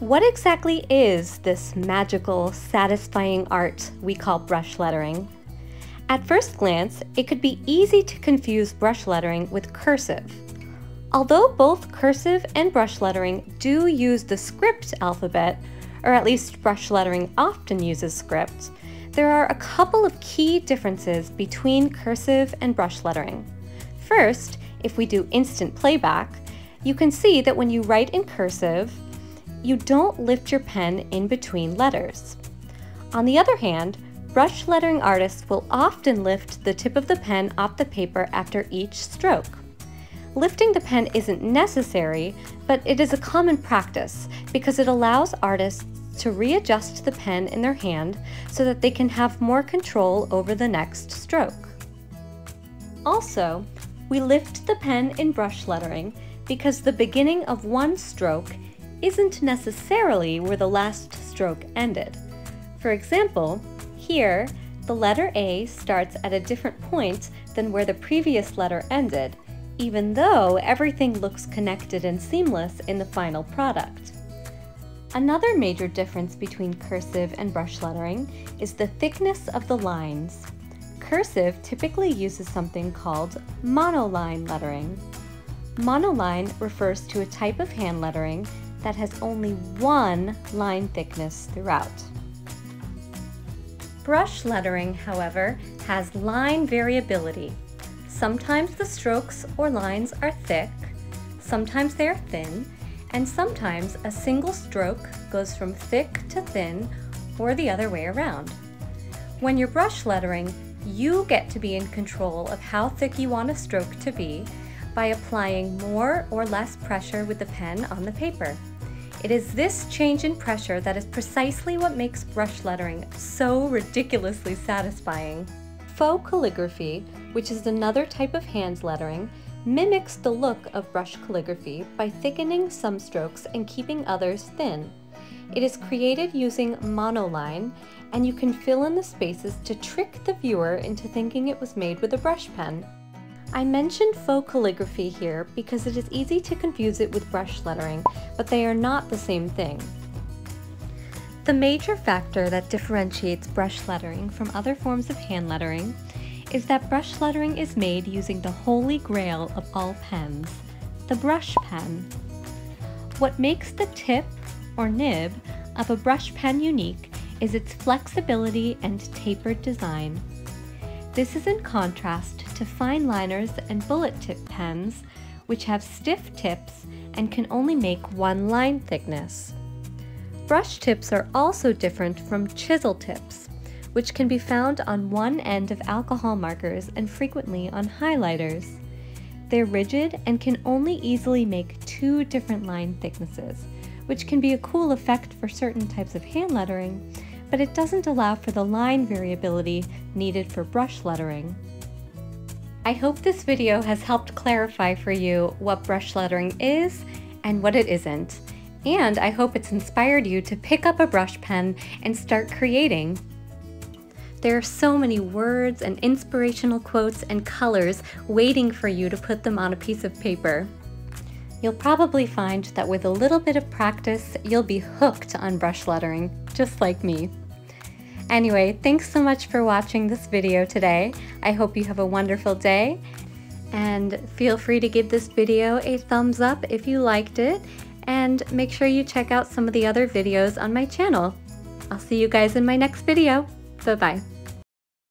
What exactly is this magical, satisfying art we call brush lettering? At first glance, it could be easy to confuse brush lettering with cursive. Although both cursive and brush lettering do use the script alphabet, or at least brush lettering often uses script, there are a couple of key differences between cursive and brush lettering. First, if we do instant playback, you can see that when you write in cursive, you don't lift your pen in between letters. On the other hand, brush lettering artists will often lift the tip of the pen off the paper after each stroke. Lifting the pen isn't necessary, but it is a common practice because it allows artists to readjust the pen in their hand so that they can have more control over the next stroke. Also, we lift the pen in brush lettering because the beginning of one stroke isn't necessarily where the last stroke ended. For example, here, the letter A starts at a different point than where the previous letter ended, even though everything looks connected and seamless in the final product. Another major difference between cursive and brush lettering is the thickness of the lines. Cursive typically uses something called monoline lettering. Monoline refers to a type of hand lettering that has only one line thickness throughout. Brush lettering, however, has line variability. Sometimes the strokes or lines are thick, sometimes they are thin, and sometimes a single stroke goes from thick to thin or the other way around. When you're brush lettering, you get to be in control of how thick you want a stroke to be by applying more or less pressure with the pen on the paper. It is this change in pressure that is precisely what makes brush lettering so ridiculously satisfying. Faux calligraphy, which is another type of hand lettering, mimics the look of brush calligraphy by thickening some strokes and keeping others thin. It is created using monoline, and you can fill in the spaces to trick the viewer into thinking it was made with a brush pen. I mentioned faux calligraphy here because it is easy to confuse it with brush lettering, but they are not the same thing. The major factor that differentiates brush lettering from other forms of hand lettering is that brush lettering is made using the holy grail of all pens, the brush pen. What makes the tip, or nib, of a brush pen unique is its flexibility and tapered design. This is in contrast to fine liners and bullet tip pens, which have stiff tips and can only make one line thickness. Brush tips are also different from chisel tips, which can be found on one end of alcohol markers and frequently on highlighters. They're rigid and can only easily make two different line thicknesses, which can be a cool effect for certain types of hand lettering, but it doesn't allow for the line variability needed for brush lettering. I hope this video has helped clarify for you what brush lettering is and what it isn't, and I hope it's inspired you to pick up a brush pen and start creating. There are so many words and inspirational quotes and colors waiting for you to put them on a piece of paper. You'll probably find that with a little bit of practice, you'll be hooked on brush lettering, just like me. Anyway, thanks so much for watching this video today. I hope you have a wonderful day, and feel free to give this video a thumbs up if you liked it, and make sure you check out some of the other videos on my channel. I'll see you guys in my next video. Bye-bye.